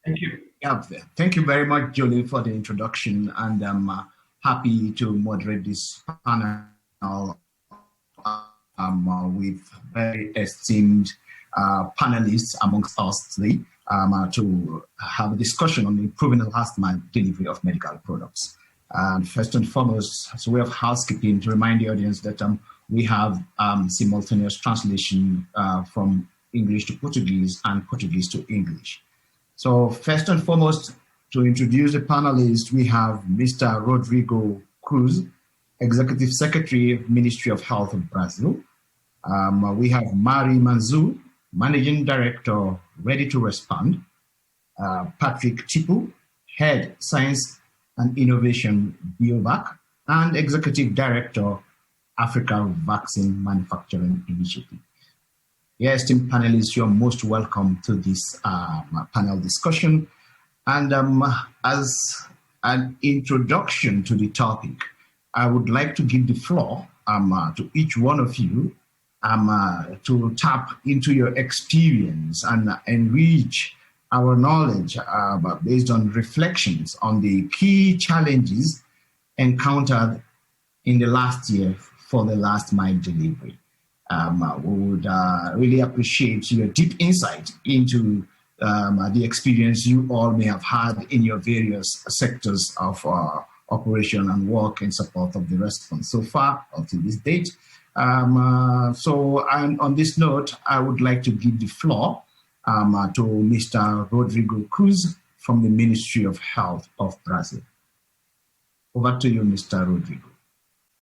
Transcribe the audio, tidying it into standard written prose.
Thank you. Yeah, thank you very much, Jolie, for the introduction, and I'm happy to moderate this panel with very esteemed panelists amongst us today to have a discussion on improving the last mile delivery of medical products. First and foremost, as a way of housekeeping, to remind the audience that we have simultaneous translation from English to Portuguese and Portuguese to English. So first and foremost, to introduce the panelists, we have Mr. Rodrigo Cruz, Executive Secretary of Ministry of Health of Brazil. We have Mazur, Managing Director, Ready to Respond. Patrick Tippoo, Head Science and Innovation, Biovac, and Executive Director, Africa Vaccine Manufacturing Initiative. Yes, esteemed panelists, you're most welcome to this panel discussion. And as an introduction to the topic, I would like to give the floor to each one of you to tap into your experience and enrich our knowledge based on reflections on the key challenges encountered in the last year for the last mile delivery. We would really appreciate your deep insight into the experience you all may have had in your various sectors of operation and work in support of the response so far up to this date. So on this note, I would like to give the floor to Mr. Rodrigo Cruz from the Ministry of Health of Brazil. Over to you, Mr. Rodrigo.